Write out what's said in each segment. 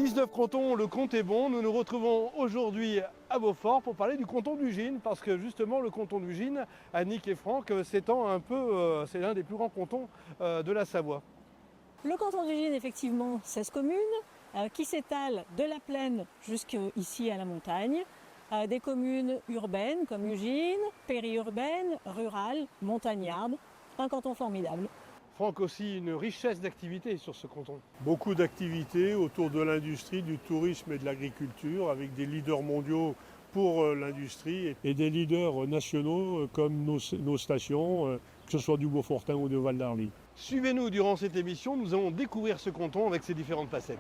19 cantons, le compte est bon. Nous nous retrouvons aujourd'hui à Beaufort pour parler du canton d'Ugine, parce que justement le canton d'Ugine, Annick et Franck, s'étend un peu, c'est l'un des plus grands cantons de la Savoie. Le canton d'Ugine, effectivement, 16 communes qui s'étalent de la plaine jusqu'ici à la montagne. Des communes urbaines comme Ugine, périurbaines, rurales, montagnardes. Un canton formidable. Franck, aussi une richesse d'activités sur ce canton. Beaucoup d'activités autour de l'industrie, du tourisme et de l'agriculture, avec des leaders mondiaux pour l'industrie et des leaders nationaux comme nos stations, que ce soit du Beaufortin ou de Val d'Arly. Suivez-nous durant cette émission, nous allons découvrir ce canton avec ses différentes facettes.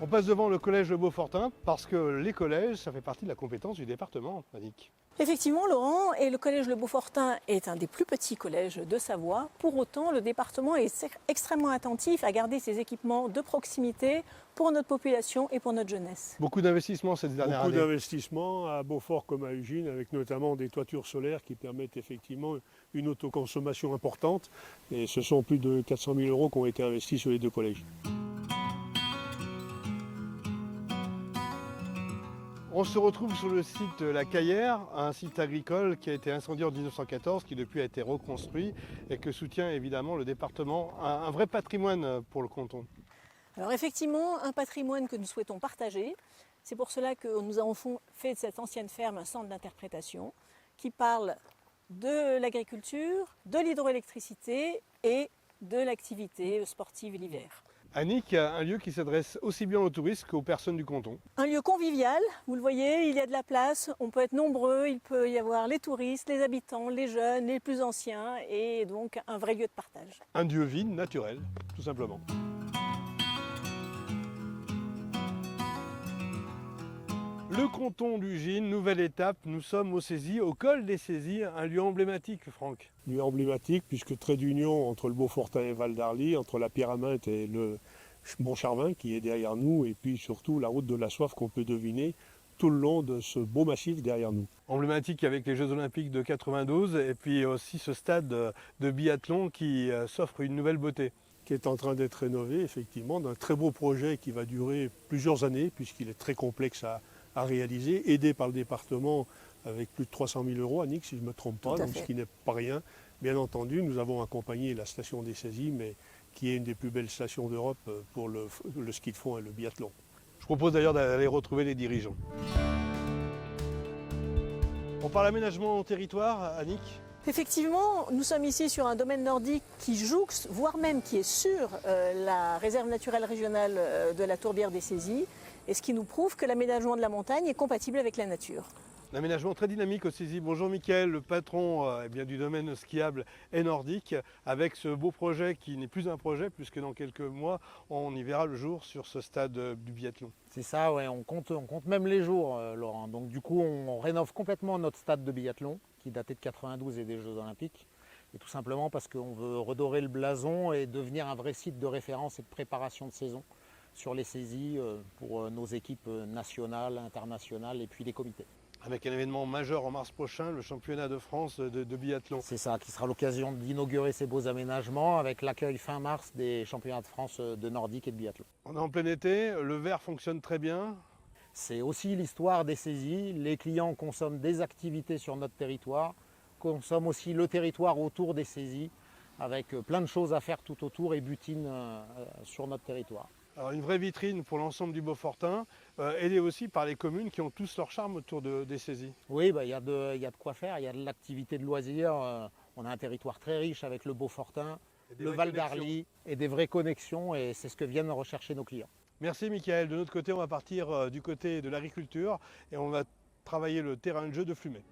On passe devant le collège de Beaufortin parce que les collèges, ça fait partie de la compétence du département, Annick. Effectivement, Laurent, et le collège Le Beaufortin est un des plus petits collèges de Savoie. Pour autant, le département est extrêmement attentif à garder ses équipements de proximité pour notre population et pour notre jeunesse. Beaucoup d'investissements ces dernières années. Beaucoup d'investissements à Beaufort comme à Ugine, avec notamment des toitures solaires qui permettent effectivement une autoconsommation importante. Et ce sont plus de 400 000 € qui ont été investis sur les deux collèges. On se retrouve sur le site La Caillère, un site agricole qui a été incendié en 1914, qui depuis a été reconstruit et que soutient évidemment le département. Un vrai patrimoine pour le canton. Alors effectivement, un patrimoine que nous souhaitons partager. C'est pour cela que nous avons fait de cette ancienne ferme un centre d'interprétation qui parle de l'agriculture, de l'hydroélectricité et de l'activité sportive l'hiver. Annick, un lieu qui s'adresse aussi bien aux touristes qu'aux personnes du canton. Un lieu convivial, vous le voyez, il y a de la place, on peut être nombreux, il peut y avoir les touristes, les habitants, les jeunes, les plus anciens, et donc un vrai lieu de partage. Un lieu vide, naturel, tout simplement. Le canton d'Ugine, nouvelle étape, nous sommes aux saisies, au col des saisies, un lieu emblématique, Franck. Lieu emblématique puisque trait d'union entre le Beaufortin et Val d'Arly, entre la Pyraminte et le Mont-Charvin qui est derrière nous, et puis surtout la route de la soif qu'on peut deviner tout le long de ce beau massif derrière nous. Emblématique avec les Jeux Olympiques de 92 et puis aussi ce stade de biathlon qui s'offre une nouvelle beauté. Qui est en train d'être rénové effectivement d'un très beau projet qui va durer plusieurs années puisqu'il est très complexe à réaliser, aidé par le département avec plus de 300 000 € Annick, si je ne me trompe pas, donc ce qui n'est pas rien. Bien entendu, nous avons accompagné la station des saisies, mais qui est une des plus belles stations d'Europe pour le ski de fond et le biathlon. Je propose d'ailleurs d'aller retrouver les dirigeants. On parle aménagement au territoire, Annick. Effectivement, nous sommes ici sur un domaine nordique qui jouxte, voire même qui est sur la réserve naturelle régionale de la Tourbière des Saisies, et ce qui nous prouve que l'aménagement de la montagne est compatible avec la nature. L'aménagement très dynamique aux saisies. Bonjour Mickaël, le patron du domaine skiable et nordique, avec ce beau projet qui n'est plus un projet, puisque dans quelques mois, on y verra le jour sur ce stade du biathlon. C'est ça, ouais, on compte même les jours, Laurent. Donc du coup, on rénove complètement notre stade de biathlon, qui datait de 92 et des Jeux Olympiques. Et tout simplement parce qu'on veut redorer le blason et devenir un vrai site de référence et de préparation de saison sur les saisies pour nos équipes nationales, internationales et puis les comités. Avec un événement majeur en mars prochain, le championnat de France de biathlon. C'est ça, qui sera l'occasion d'inaugurer ces beaux aménagements avec l'accueil fin mars des championnats de France de nordique et de biathlon. On est en plein été, le verre fonctionne très bien. C'est aussi l'histoire des saisies. Les clients consomment des activités sur notre territoire, consomment aussi le territoire autour des saisies, avec plein de choses à faire tout autour et butinent sur notre territoire. Alors une vraie vitrine pour l'ensemble du Beaufortin, aidée aussi par les communes qui ont tous leur charme autour des saisies. Oui, il y a de quoi faire, il y a de l'activité de loisirs. On a un territoire très riche avec le Beaufortin, le Val d'Arly et des vraies connexions, et c'est ce que viennent rechercher nos clients. Merci Mickaël. De notre côté, on va partir du côté de l'agriculture et on va travailler le terrain de jeu de Flumet.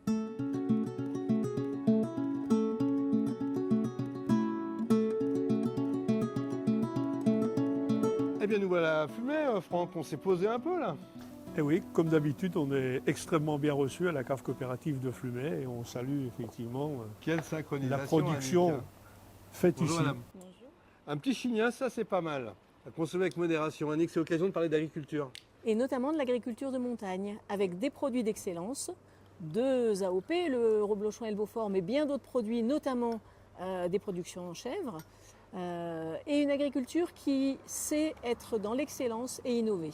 Eh bien nous voilà à Flumet, Franck, on s'est posé un peu là. Et oui, comme d'habitude, on est extrêmement bien reçu à la cave coopérative de Flumet et on salue effectivement Quelle synchronisation, la production Annick. faite Bonjour, ici. madame. Bonjour. Un petit chignin, ça c'est pas mal. À consommer avec modération. Annick, c'est l'occasion de parler d'agriculture. et notamment de l'agriculture de montagne, avec des produits d'excellence, deux AOP, le reblochon et le Beaufort, mais bien d'autres produits, notamment des productions en chèvre, et une agriculture qui sait être dans l'excellence et innover.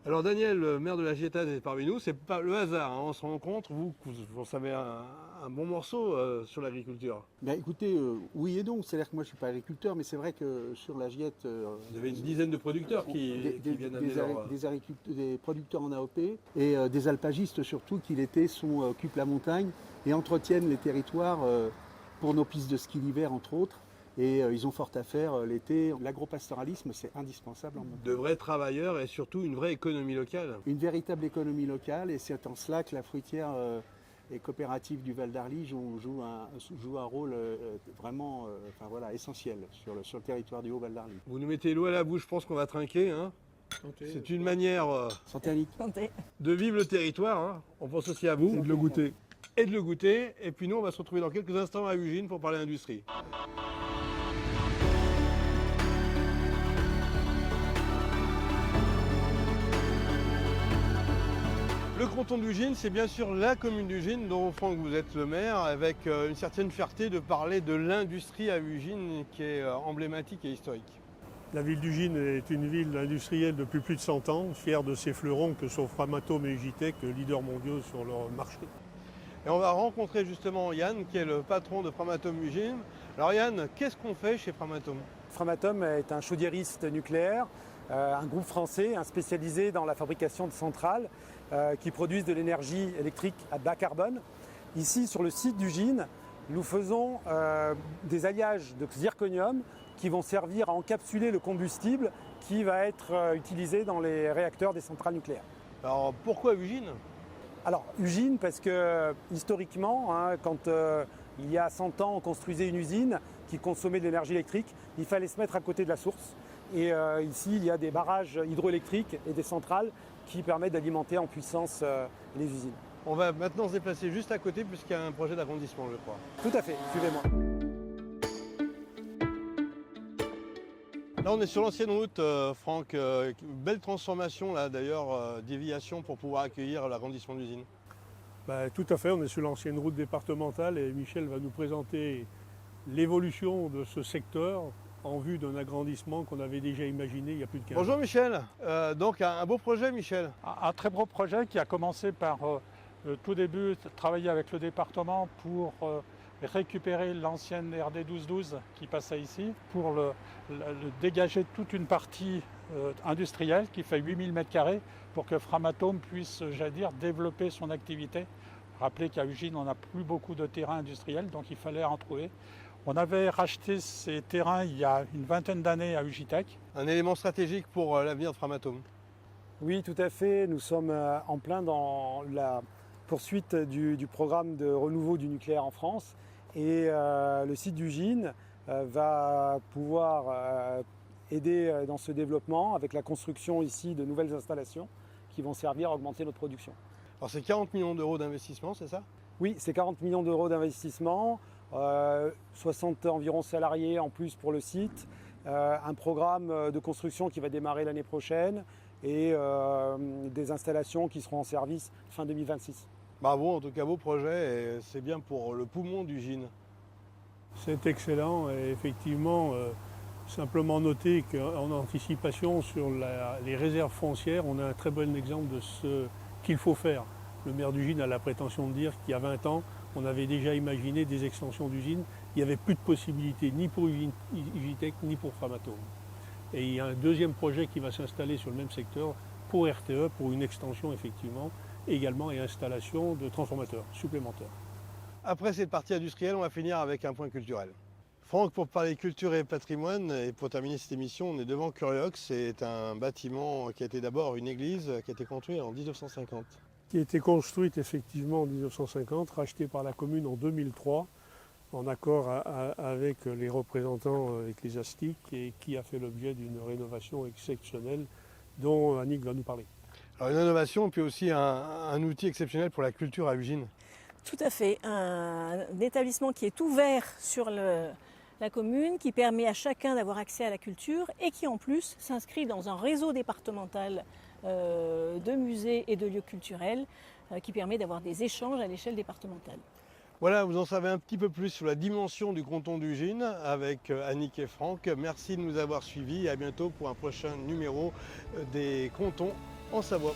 Alors Daniel, le maire de la Giétane est parmi nous, c'est pas le hasard, hein, on se rencontre, vous savez un bon morceau sur l'agriculture. Ben, écoutez, oui et non, c'est-à-dire que moi je ne suis pas agriculteur, mais c'est vrai que sur la Giette... Vous avez une dizaine de producteurs qui viennent amener leur... des producteurs en AOP et des alpagistes surtout qui l'été occupent la montagne et entretiennent les territoires pour nos pistes de ski l'hiver entre autres. Et ils ont fort à faire l'été. L'agropastoralisme, c'est indispensable en montagne. De vrais travailleurs et surtout une vraie économie locale. Une véritable économie locale, et c'est en cela que la fruitière et coopérative du Val d'Arly joue un rôle vraiment essentiel sur le territoire du Haut-Val d'Arly. Vous nous mettez l'eau à la bouche, je pense qu'on va trinquer. Hein. C'est une manière Santé Annick. De vivre le territoire. Hein. On pense aussi à vous. Et de le goûter. Et de le goûter. Et puis nous, on va se retrouver dans quelques instants à Ugine pour parler industrie. Le canton d'Ugine, c'est bien sûr la commune d'Ugine dont, Franck, vous êtes le maire, avec une certaine fierté de parler de l'industrie à Ugine qui est emblématique et historique. La ville d'Ugine est une ville industrielle depuis plus de 100 ans, fière de ses fleurons que sont Framatome et Ugitech, leaders mondiaux sur leur marché. Et on va rencontrer justement Yann, qui est le patron de Framatome Ugine. Alors Yann, qu'est-ce qu'on fait chez Framatome ? Framatome est un chaudiériste nucléaire, un groupe français spécialisé dans la fabrication de centrales qui produisent de l'énergie électrique à bas carbone. Ici, sur le site d'Ugine, nous faisons des alliages de zirconium qui vont servir à encapsuler le combustible qui va être utilisé dans les réacteurs des centrales nucléaires. Alors pourquoi Ugine ? Alors Ugine parce que historiquement, quand il y a 100 ans on construisait une usine qui consommait de l'énergie électrique, il fallait se mettre à côté de la source. Et ici il y a des barrages hydroélectriques et des centrales qui permettent d'alimenter en puissance les usines. On va maintenant se déplacer juste à côté puisqu'il y a un projet d'agrandissement, je crois. Tout à fait, suivez-moi. Là on est sur l'ancienne route, Franck, belle transformation là d'ailleurs, déviation pour pouvoir accueillir l'agrandissement d'usine. Tout à fait, on est sur l'ancienne route départementale et Michel va nous présenter l'évolution de ce secteur en vue d'un agrandissement qu'on avait déjà imaginé il y a plus de 15 ans. Bonjour Michel, donc un beau projet Michel. Un très beau projet qui a commencé par tout début travailler avec le département pour récupérer l'ancienne RD 1212 qui passait ici pour le dégager toute une partie industrielle qui fait 8000 m² pour que Framatome puisse, j'allais dire, développer son activité. Rappelez qu'à Ugine, on n'a plus beaucoup de terrains industriels, donc il fallait en trouver. On avait racheté ces terrains il y a une vingtaine d'années à Ugitech. Un élément stratégique pour l'avenir de Framatome. Oui, tout à fait. Nous sommes en plein dans la poursuite du programme de renouveau du nucléaire en France. Et le site d'Ugine va pouvoir aider dans ce développement avec la construction ici de nouvelles installations qui vont servir à augmenter notre production. Alors c'est 40 millions d'euros d'investissement, c'est ça ? Oui, c'est 40 millions d'euros d'investissement, 60 environ salariés en plus pour le site, un programme de construction qui va démarrer l'année prochaine et des installations qui seront en service fin 2026. Bravo, en tout cas beau projet et c'est bien pour le poumon d'Ugine. C'est excellent et effectivement, simplement noter qu'en anticipation sur les réserves foncières, on a un très bon exemple de ce qu'il faut faire. Le maire d'Ugine a la prétention de dire qu'il y a 20 ans, on avait déjà imaginé des extensions d'usines. Il n'y avait plus de possibilités ni pour Ugitech ni pour Framatome. Et il y a un deuxième projet qui va s'installer sur le même secteur pour RTE, pour une extension effectivement, également et installation de transformateurs supplémentaires. Après cette partie industrielle, on va finir avec un point culturel. Franck, pour parler culture et patrimoine, et pour terminer cette émission, on est devant Curiox. C'est un bâtiment qui a été d'abord une église, qui a été construit en 1950. Qui a été construite effectivement en 1950, rachetée par la commune en 2003, en accord avec les représentants ecclésiastiques et qui a fait l'objet d'une rénovation exceptionnelle dont Annick va nous parler. Alors une rénovation, puis aussi un outil exceptionnel pour la culture à Ugine. Tout à fait. Un établissement qui est ouvert sur la commune, qui permet à chacun d'avoir accès à la culture et qui en plus s'inscrit dans un réseau départemental de musées et de lieux culturels qui permet d'avoir des échanges à l'échelle départementale. Voilà, vous en savez un petit peu plus sur la dimension du canton d'Ugine avec Annick et Franck. Merci de nous avoir suivis et à bientôt pour un prochain numéro des cantons en Savoie.